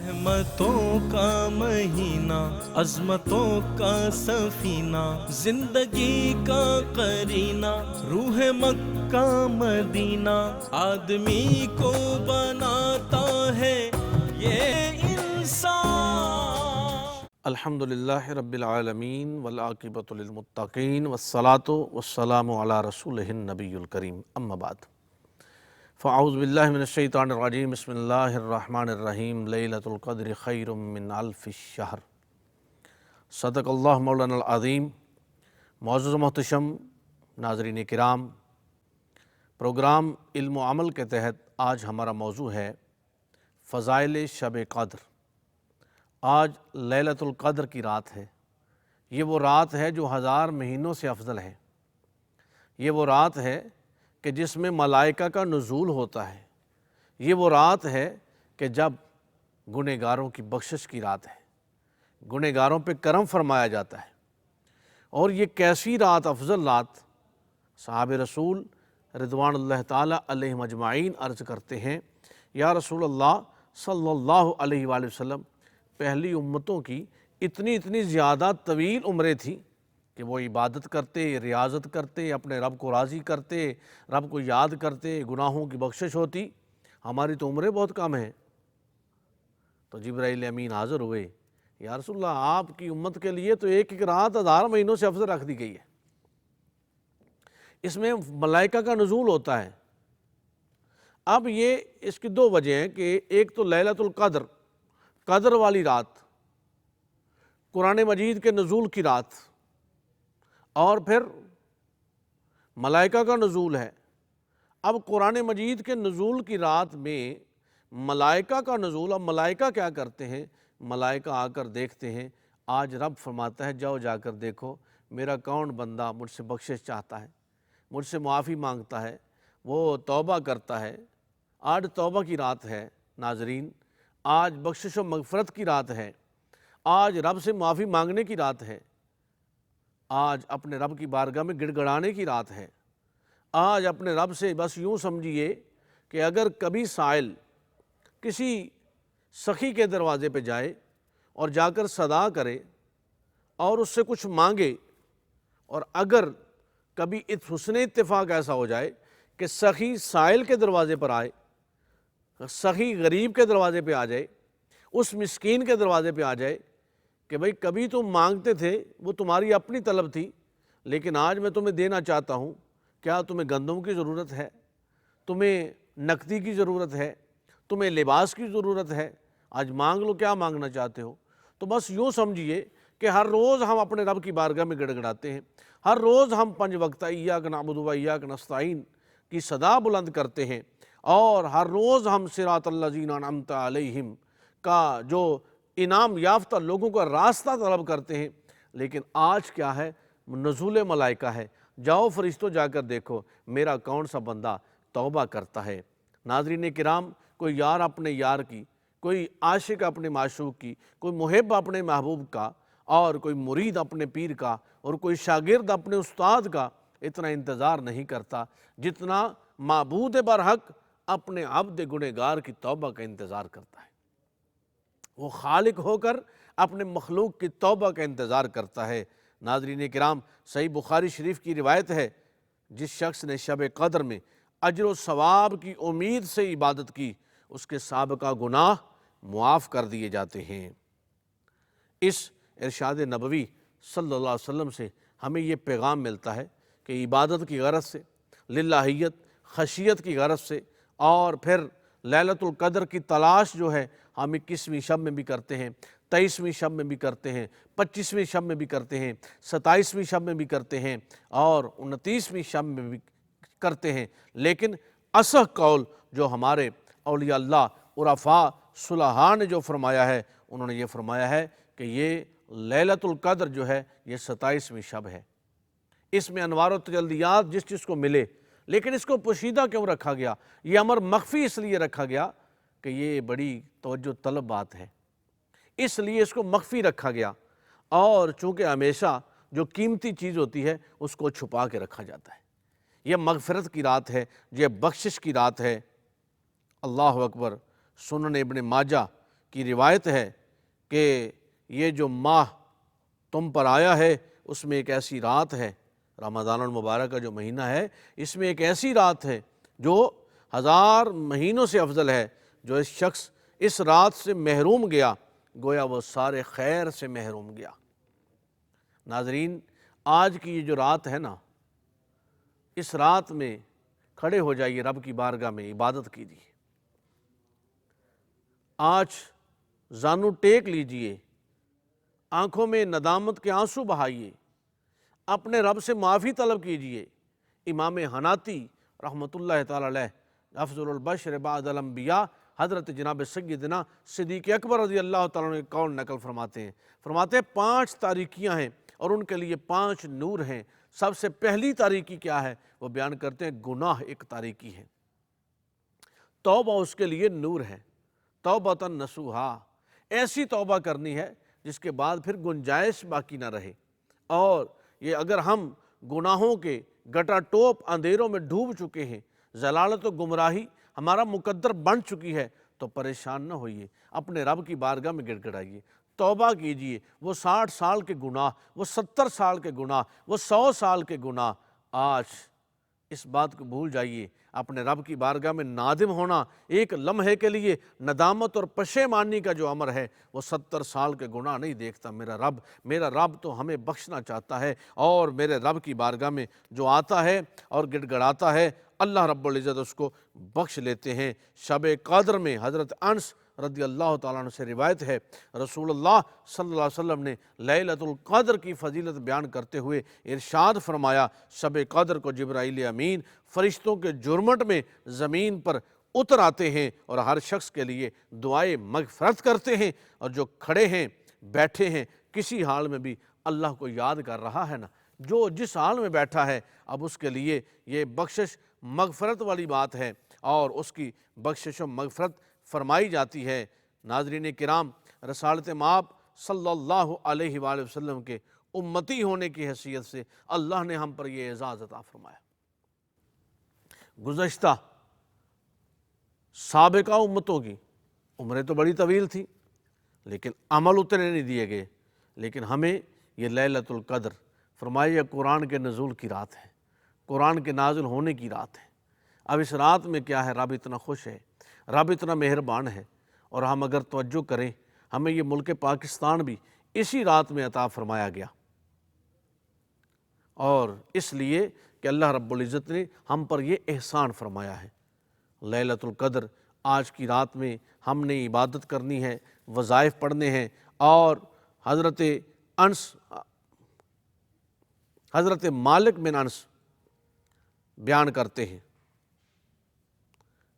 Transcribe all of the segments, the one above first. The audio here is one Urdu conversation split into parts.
رحمتوں کا مہینہ، عظمتوں کا سفینہ، زندگی کا قرینہ، روح مکہ مدینہ، آدمی کو بناتا ہے یہ انسان۔ الحمدللہ رب العالمین والعاقبۃ للمتقین والصلاۃ والسلام علی رسولہ النبی الکریم، اما بعد فاعوذ باللہ من الشیطان الرجیم، بسم اللہ الرحمن الرحیم۔ لیلۃ القدر خیر من الف الشہر، صدق اللہ مولانا العظیم۔ معزز و محتشم ناظرین کرام، پروگرام علم و عمل کے تحت آج ہمارا موضوع ہے فضائل شب قدر۔ آج لیلۃ القدر کی رات ہے۔ یہ وہ رات ہے جو 1000 مہینوں سے افضل ہے۔ یہ وہ رات ہے کہ جس میں ملائکہ کا نزول ہوتا ہے۔ یہ وہ رات ہے کہ جب گنہگاروں کی بخشش کی رات ہے، گنہگاروں پہ کرم فرمایا جاتا ہے۔ اور یہ کیسی رات، افضل رات؟ صحابہ رسول رضوان اللہ تعالیٰ علیہم اجمعین عرض کرتے ہیں، یا رسول اللہ صلی اللہ علیہ وآلہ وسلم، پہلی امتوں کی اتنی زیادہ طویل عمریں تھیں کہ وہ عبادت کرتے، ریاضت کرتے، اپنے رب کو راضی کرتے، رب کو یاد کرتے، گناہوں کی بخشش ہوتی۔ ہماری تو عمریں بہت کم ہیں۔ تو جبرائیل امین حاضر ہوئے، یا رسول اللہ، آپ کی امت کے لیے تو ایک ایک رات 1000 مہینوں سے افضل رکھ دی گئی ہے۔ اس میں ملائکہ کا نزول ہوتا ہے۔ اب یہ اس کی 2 وجہ ہیں کہ ایک تو لیلۃ القدر، قدر والی رات، قرآن مجید کے نزول کی رات، اور پھر ملائکہ کا نزول ہے۔ اب قرآن مجید کے نزول کی رات میں ملائکہ کا نزول، اب ملائکہ کیا کرتے ہیں؟ ملائکہ آ کر دیکھتے ہیں۔ آج رب فرماتا ہے، جاؤ جا کر دیکھو میرا کون بندہ مجھ سے بخشش چاہتا ہے، مجھ سے معافی مانگتا ہے، وہ توبہ کرتا ہے۔ آج توبہ کی رات ہے ناظرین، آج بخشش و مغفرت کی رات ہے، آج رب سے معافی مانگنے کی رات ہے، آج اپنے رب کی بارگاہ میں گڑ گڑانے کی رات ہے۔ آج اپنے رب سے بس یوں سمجھیے کہ اگر کبھی سائل کسی سخی کے دروازے پہ جائے اور جا کر صدا کرے اور اس سے کچھ مانگے، اور اگر کبھی حسن اتفاق ایسا ہو جائے کہ سخی سائل کے دروازے پر آئے، سخی غریب کے دروازے پہ آ جائے، اس مسکین کے دروازے پہ آ جائے کہ بھئی کبھی تم مانگتے تھے، وہ تمہاری اپنی طلب تھی، لیکن آج میں تمہیں دینا چاہتا ہوں، کیا تمہیں گندم کی ضرورت ہے؟ تمہیں نقدی کی ضرورت ہے؟ تمہیں لباس کی ضرورت ہے؟ آج مانگ لو، کیا مانگنا چاہتے ہو؟ تو بس یوں سمجھیے کہ ہر روز ہم اپنے رب کی بارگاہ میں گڑ گڑاتے ہیں، ہر روز ہم 5 وقتہ ایاک نعبد و ایاک نستعین کی صدا بلند کرتے ہیں، اور ہر روز ہم صراط الذین انعمت علیہم کا جو انعام یافتہ لوگوں کا راستہ طلب کرتے ہیں۔ لیکن آج کیا ہے؟ نزول ملائکہ ہے۔ جاؤ فرشتوں، جا کر دیکھو میرا کون سا بندہ توبہ کرتا ہے۔ ناظرین کرام، کوئی یار اپنے یار کی، کوئی عاشق اپنے معشوق کی، کوئی محب اپنے محبوب کا، اور کوئی مرید اپنے پیر کا، اور کوئی شاگرد اپنے استاد کا اتنا انتظار نہیں کرتا جتنا معبود برحق اپنے عبد گنہگار کی توبہ کا انتظار کرتا ہے۔ وہ خالق ہو کر اپنے مخلوق کی توبہ کا انتظار کرتا ہے۔ ناظرین کرام، صحیح بخاری شریف کی روایت ہے، جس شخص نے شب قدر میں اجر و ثواب کی امید سے عبادت کی، اس کے سابقہ گناہ معاف کر دیے جاتے ہیں۔ اس ارشاد نبوی صلی اللہ علیہ وسلم سے ہمیں یہ پیغام ملتا ہے کہ عبادت کی غرض سے، للہیت، خشیت کی غرض سے، اور پھر لیلۃ القدر کی تلاش جو ہے ہم 21ویں شب میں بھی کرتے ہیں، 23ویں شب میں بھی کرتے ہیں، 25ویں شب میں بھی کرتے ہیں، 27ویں شب میں بھی کرتے ہیں، اور 29ویں شب میں بھی کرتے ہیں۔ لیکن اصح قول جو ہمارے اولیاء اللہ، عرفاء، صلحاء نے جو فرمایا ہے، انہوں نے یہ فرمایا ہے کہ یہ لیلۃ القدر جو ہے یہ 27ویں شب ہے۔ اس میں انوار و تجلیات جس چیز کو ملے، لیکن اس کو پوشیدہ کیوں رکھا گیا؟ یہ امر مخفی اس لیے رکھا گیا کہ یہ بڑی توجہ طلب بات ہے، اس لیے اس کو مخفی رکھا گیا۔ اور چونکہ ہمیشہ جو قیمتی چیز ہوتی ہے اس کو چھپا کے رکھا جاتا ہے۔ یہ مغفرت کی رات ہے، یہ بخشش کی رات ہے۔ اللہ اکبر۔ سنن ابن ماجہ کی روایت ہے کہ یہ جو ماہ تم پر آیا ہے اس میں ایک ایسی رات ہے، رمضان المبارک کا جو مہینہ ہے اس میں ایک ایسی رات ہے جو 1000 مہینوں سے افضل ہے۔ جو اس شخص اس رات سے محروم گیا گویا وہ سارے خیر سے محروم گیا۔ ناظرین، آج کی یہ جو رات ہے نا، اس رات میں کھڑے ہو جائیے، رب کی بارگاہ میں عبادت کیجیے، آج زانو ٹیک لیجئے، آنکھوں میں ندامت کے آنسو بہائیے، اپنے رب سے معافی طلب کیجئے۔ امام حناتی رحمۃ اللہ تعالی علیہ، افضل البشر بعد الانبیاء، حضرت جناب سیدنا صدیق اکبر رضی اللہ تعالیٰ عنہ قول نقل فرماتے ہیں 5 تاریکیاں ہیں اور ان کے لیے 5 نور ہیں۔ سب سے پہلی تاریکی کیا ہے؟ وہ بیان کرتے ہیں گناہ ایک تاریکی ہے، توبہ اس کے لیے نور ہے۔ توبۃ نصوحا، ایسی توبہ کرنی ہے جس کے بعد پھر گنجائش باقی نہ رہے، اور یہ اگر ہم گناہوں کے گٹا ٹوپ اندھیروں میں ڈوب چکے ہیں، ضلالت و گمراہی ہمارا مقدر بن چکی ہے، تو پریشان نہ ہوئیے، اپنے رب کی بارگاہ میں گڑ گڑائیے، توبہ کیجئے۔ وہ 60 سال کے گناہ، وہ 70 سال کے گناہ، وہ 100 سال کے گناہ، آج اس بات کو بھول جائیے، اپنے رب کی بارگاہ میں نادم ہونا ایک لمحے کے لیے ندامت اور پشیمانی کا جو امر ہے وہ 70 سال کے گناہ نہیں دیکھتا۔ میرا رب تو ہمیں بخشنا چاہتا ہے، اور میرے رب کی بارگاہ میں جو آتا ہے اور گڑ گڑاتا ہے اللہ رب العزت اس کو بخش لیتے ہیں۔ شب قدر میں حضرت انس رضی اللہ تعالیٰ عنہ سے روایت ہے، رسول اللہ صلی اللہ علیہ وسلم نے لیلۃ القدر کی فضیلت بیان کرتے ہوئے ارشاد فرمایا، شب قدر کو جبرائیل امین فرشتوں کے جرمٹ میں زمین پر اتر آتے ہیں اور ہر شخص کے لیے دعائے مغفرت کرتے ہیں، اور جو کھڑے ہیں بیٹھے ہیں کسی حال میں بھی اللہ کو یاد کر رہا ہے نا، جو جس حال میں بیٹھا ہے اب اس کے لیے یہ بخشش مغفرت والی بات ہے، اور اس کی بخشش و مغفرت فرمائی جاتی ہے۔ ناظرین کرام، رسالت مآب صلی اللہ علیہ وآلہ وسلم کے امتی ہونے کی حیثیت سے اللہ نے ہم پر یہ اعزاز عطا فرمایا۔ گزشتہ سابقہ امتوں کی عمریں تو بڑی طویل تھی لیکن عمل اتنے نہیں دیے گئے، لیکن ہمیں یہ لیلۃ القدر فرمایا یہ قرآن کے نزول کی رات ہے، قرآن کے نازل ہونے کی رات ہے۔ اب اس رات میں کیا ہے، رب اتنا خوش ہے، رب اتنا مہربان ہے، اور ہم اگر توجہ کریں ہمیں یہ ملک پاکستان بھی اسی رات میں عطا فرمایا گیا، اور اس لیے کہ اللہ رب العزت نے ہم پر یہ احسان فرمایا ہے۔ لیلۃ القدر آج کی رات میں ہم نے عبادت کرنی ہے، وظائف پڑھنے ہیں، اور حضرت مالک بن انس بیان کرتے ہیں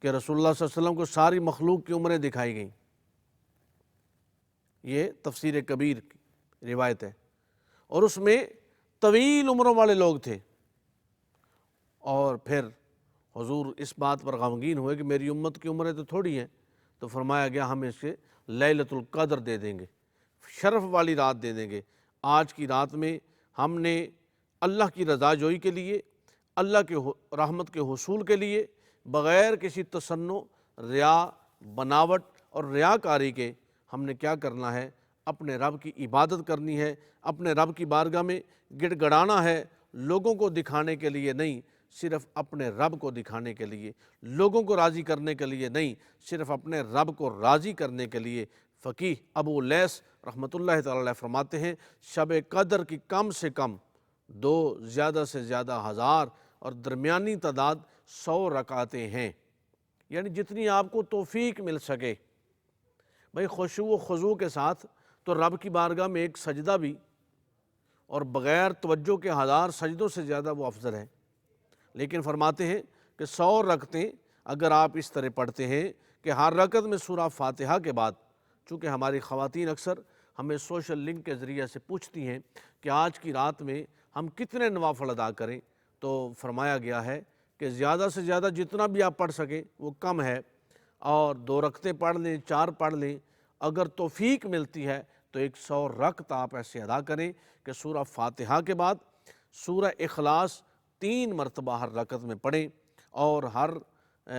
کہ رسول اللہ صلی اللہ علیہ وسلم کو ساری مخلوق کی عمریں دکھائی گئیں، یہ تفسیر کبیر کی روایت ہے، اور اس میں طویل عمروں والے لوگ تھے، اور پھر حضور اس بات پر غمگین ہوئے کہ میری امت کی عمریں تو تھوڑی ہیں، تو فرمایا گیا ہم اسے لیلۃ القدر دے دیں گے، شرف والی رات دے دیں گے۔ آج کی رات میں ہم نے اللہ کی رضا جوئی کے لیے، اللہ کے رحمت کے حصول کے لیے، بغیر کسی تصنع، ریا، بناوٹ اور ریاکاری کے ہم نے کیا کرنا ہے، اپنے رب کی عبادت کرنی ہے، اپنے رب کی بارگاہ میں گڑ گڑانا ہے، لوگوں کو دکھانے کے لیے نہیں، صرف اپنے رب کو دکھانے کے لیے، لوگوں کو راضی کرنے کے لیے نہیں، صرف اپنے رب کو راضی کرنے کے لیے۔ فقیہ ابو لیث رحمۃ اللہ تعالی علیہ فرماتے ہیں شب قدر کی کم سے کم 2، زیادہ سے زیادہ 1000 اور درمیانی تعداد 100 رکعتیں ہیں، یعنی جتنی آپ کو توفیق مل سکے۔ بھائی خشوع و خضوع کے ساتھ تو رب کی بارگاہ میں ایک سجدہ بھی، اور بغیر توجہ کے 1000 سجدوں سے زیادہ وہ افضل ہے، لیکن فرماتے ہیں کہ 100 رکعتیں اگر آپ اس طرح پڑھتے ہیں کہ ہر رکعت میں سورہ فاتحہ کے بعد، چونکہ ہماری خواتین اکثر ہمیں سوشل لنک کے ذریعے سے پوچھتی ہیں کہ آج کی رات میں ہم کتنے نوافل ادا کریں، تو فرمایا گیا ہے کہ زیادہ سے زیادہ جتنا بھی آپ پڑھ سکیں وہ کم ہے، اور 2 رکعتیں پڑھ لیں، 4 پڑھ لیں، اگر توفیق ملتی ہے تو 100 رکعت آپ ایسے ادا کریں کہ سورہ فاتحہ کے بعد سورہ اخلاص 3 مرتبہ ہر رکعت میں پڑھیں، اور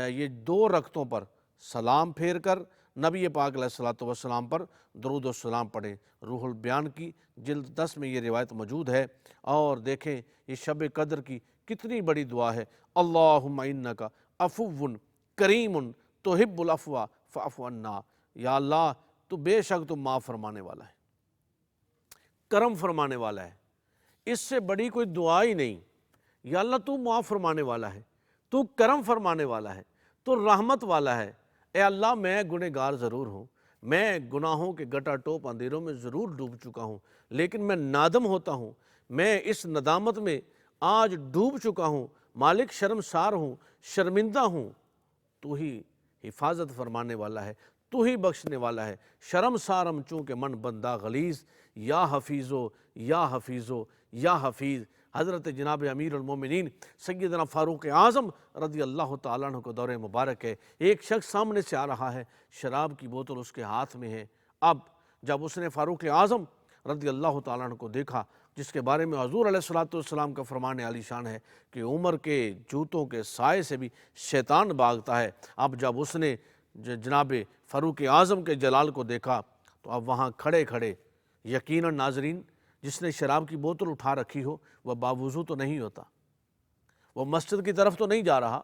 یہ 2 رکعتوں پر سلام پھیر کر نبی پاک علیہ الصلوۃ والسلام پر درود و سلام پڑھیں۔ روح البیان کی جلد 10 میں یہ روایت موجود ہے، اور دیکھیں یہ شب قدر کی کتنی بڑی دعا ہے۔ اللہم انک عفو کریم تحب العفو فاعف عنا، یا اللہ تو بے شک تو معاف فرمانے والا ہے، کرم فرمانے والا ہے، اس سے بڑی کوئی دعا ہی نہیں۔ یا اللہ تو معاف فرمانے والا ہے، تو کرم فرمانے والا ہے، تو رحمت والا ہے۔ اے اللہ میں گنہگار ضرور ہوں، میں گناہوں کے گٹا ٹوپ اندھیروں میں ضرور ڈوب چکا ہوں، لیکن میں نادم ہوتا ہوں، میں اس ندامت میں آج ڈوب چکا ہوں، مالک شرمسار ہوں، شرمندہ ہوں۔ تو ہی حفاظت فرمانے والا ہے، تو ہی بخشنے والا ہے۔ شرمسارم چونکہ من بندہ غلیظ، یا حفیظو یا حفیظو یا حفیظ۔ حضرت جناب امیر المومنین سیدنا فاروق اعظم رضی اللہ تعالیٰ عنہ کو دور مبارک ہے، ایک شخص سامنے سے آ رہا ہے، شراب کی بوتل اس کے ہاتھ میں ہے۔ اب جب اس نے فاروق اعظم رضی اللہ تعالیٰ عنہ کو دیکھا، جس کے بارے میں حضور علیہ الصلوۃ والسلام کا فرمان عالی شان ہے کہ عمر کے جوتوں کے سائے سے بھی شیطان بھاگتا ہے، اب جب اس نے جناب فاروق اعظم کے جلال کو دیکھا تو اب وہاں کھڑے کھڑے، یقیناً ناظرین جس نے شراب کی بوتل اٹھا رکھی ہو وہ باوضو تو نہیں ہوتا، وہ مسجد کی طرف تو نہیں جا رہا،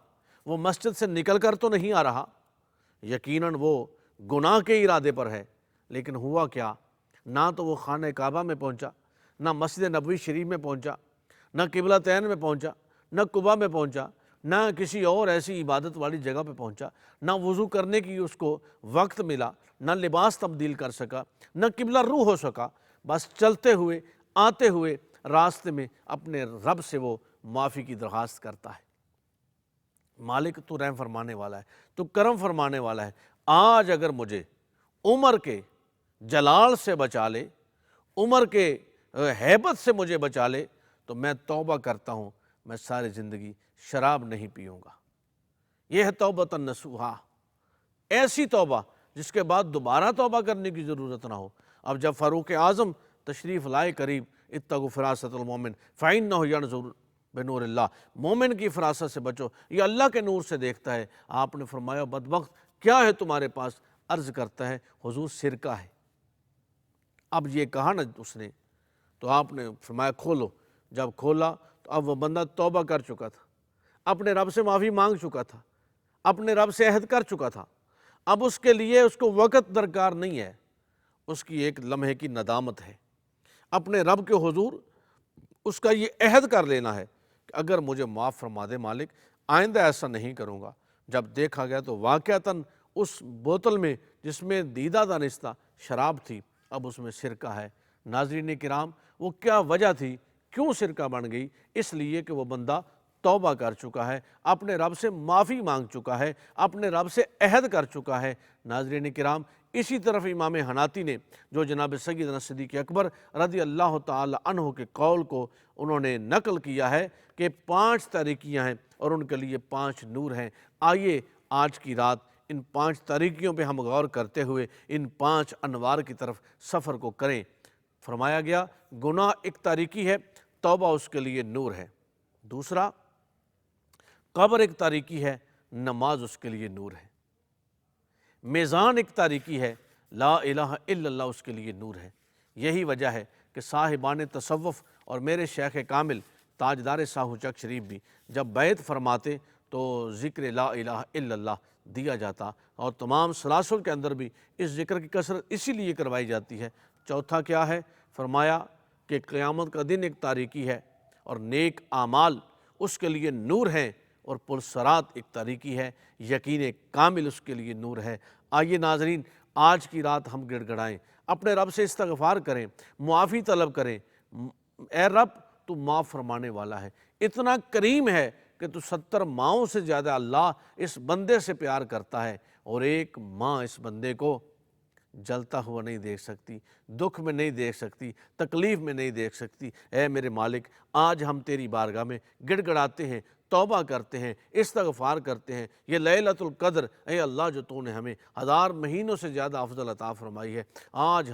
وہ مسجد سے نکل کر تو نہیں آ رہا، یقیناً وہ گناہ کے ارادے پر ہے۔ لیکن ہوا کیا، نہ تو وہ خانہ کعبہ میں پہنچا، نہ مسجد نبوی شریف میں پہنچا، نہ قبلتین میں پہنچا، نہ قباء میں پہنچا، نہ کسی اور ایسی عبادت والی جگہ پہ پہنچا، نہ وضو کرنے کی اس کو وقت ملا، نہ لباس تبدیل کر سکا، نہ قبلہ رو ہو سکا، بس چلتے ہوئے آتے ہوئے راستے میں اپنے رب سے وہ معافی کی درخواست کرتا ہے۔ مالک تو رحم فرمانے والا ہے، تو کرم فرمانے والا ہے، آج اگر مجھے عمر کے جلال سے بچا لے، عمر کے ہیبت سے مجھے بچا لے، تو میں توبہ کرتا ہوں، میں ساری زندگی شراب نہیں پیوں گا۔ یہ ہے توبۃ نصوحا، ایسی توبہ جس کے بعد دوبارہ توبہ کرنے کی ضرورت نہ ہو۔ اب جب فاروق اعظم تشریف لائے قریب، اتقوا فراست المومن فإنہ ینظر بنور اللہ، مومن کی فراست سے بچو، یہ اللہ کے نور سے دیکھتا ہے۔ آپ نے فرمایا بدبخت کیا ہے تمہارے پاس؟ عرض کرتا ہے حضور سرکہ ہے۔ اب یہ کہا نا اس نے، تو آپ نے فرمایا کھولو۔ جب کھولا تو اب وہ بندہ توبہ کر چکا تھا، اپنے رب سے معافی مانگ چکا تھا، اپنے رب سے عہد کر چکا تھا۔ اب اس کے لیے اس کو وقت درکار نہیں ہے، اس کی ایک لمحے کی ندامت ہے، اپنے رب کے حضور اس کا یہ عہد کر لینا ہے کہ اگر مجھے معاف فرما دے مالک، آئندہ ایسا نہیں کروں گا۔ جب دیکھا گیا تو واقعتاً اس بوتل میں جس میں دیدہ دانستہ شراب تھی، اب اس میں سرکہ ہے۔ ناظرین کرام، وہ کیا وجہ تھی، کیوں سرکہ بن گئی؟ اس لیے کہ وہ بندہ توبہ کر چکا ہے، اپنے رب سے معافی مانگ چکا ہے، اپنے رب سے عہد کر چکا ہے۔ ناظرین کرام، اسی طرف امام حناتی نے جو جناب سیدنا صدیق اکبر رضی اللہ تعالی عنہ کے قول کو انہوں نے نقل کیا ہے کہ 5 تاریکیاں ہیں اور ان کے لیے 5 نور ہیں۔ آئیے آج کی رات ان 5 تاریکیوں پہ ہم غور کرتے ہوئے ان 5 انوار کی طرف سفر کو کریں۔ فرمایا گیا گناہ ایک تاریکی ہے، توبہ اس کے لیے نور ہے۔ دوسرا، قبر ایک تاریکی ہے، نماز اس کے لیے نور ہے۔ میزان ایک تاریکی ہے، لا الہ الا اللہ اس کے لیے نور ہے۔ یہی وجہ ہے کہ صاحبان تصوف اور میرے شیخ کامل تاجدار ساہو چک شریف بھی جب بیعت فرماتے تو ذکر لا الہ الا اللہ دیا جاتا، اور تمام سلاسل کے اندر بھی اس ذکر کی کثرت اسی لیے کروائی جاتی ہے۔ چوتھا کیا ہے؟ فرمایا کہ قیامت کا دن ایک تاریکی ہے اور نیک اعمال اس کے لیے نور ہیں، اور پرسرات ایک تاریکی ہے، یقین کامل اس کے لیے نور ہے۔ آئیے ناظرین آج کی رات ہم گڑ گڑائیں، اپنے رب سے استغفار کریں، معافی طلب کریں۔ اے رب تو معاف فرمانے والا ہے، اتنا کریم ہے کہ تو 70 ماؤں سے زیادہ اللہ اس بندے سے پیار کرتا ہے، اور ایک ماں اس بندے کو جلتا ہوا نہیں دیکھ سکتی، دکھ میں نہیں دیکھ سکتی، تکلیف میں نہیں دیکھ سکتی۔ اے میرے مالک، آج ہم تیری بارگاہ میں گڑ گڑاتے ہیں، توبہ کرتے ہیں، استغفار کرتے ہیں۔ یہ لیلۃ القدر، اے اللہ جو تو نے ہمیں 1000 مہینوں سے زیادہ افضل عطا فرمائی ہے، آج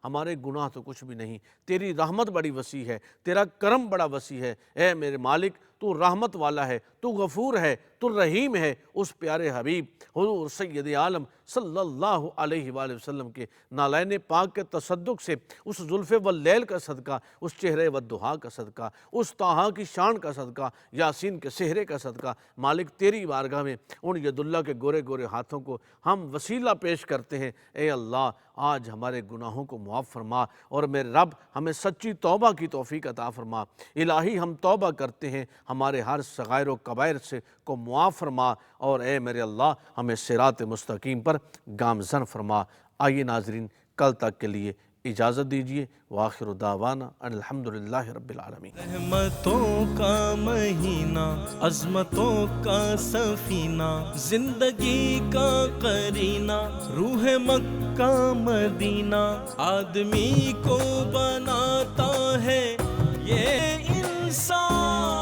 ہمارے گناہ تو کچھ بھی نہیں، تیری رحمت بڑی وسیع ہے، تیرا کرم بڑا وسیع ہے۔ اے میرے مالک، تو رحمت والا ہے، تو غفور ہے، تو رحیم ہے۔ اس پیارے حبیب حضور سید عالم صلی اللہ علیہ وآلہ وسلم کے نالین پاک کے تصدق سے، اس زلف واللیل کا صدقہ، اس چہرے والضحیٰ کا صدقہ، اس طٰہٰ کی شان کا صدقہ، یاسین کے سہرے کا صدقہ، مالک تیری بارگاہ میں ان ید اللہ کے گورے گورے ہاتھوں کو ہم وسیلہ پیش کرتے ہیں۔ اے اللہ آج ہمارے گناہوں کو معاف فرما، اور میرے رب ہمیں سچی توبہ کی توفیق عطا فرما۔ الہی ہم توبہ کرتے ہیں، ہمارے ہر صغائر و کبائر سے کو معاف فرما، اور اے میرے اللہ ہمیں صراط مستقیم پر گامزن فرما۔ آئیے ناظرین، کل تک کے لیے اجازت دیجیے۔ وآخر دعوانا ان الحمدللہ رب العالمین۔ رحمتوں کا مہینہ، عظمتوں کا سفینہ، زندگی کا قرینہ، روح مکہ مدینہ، آدمی کو بناتا ہے یہ انسان۔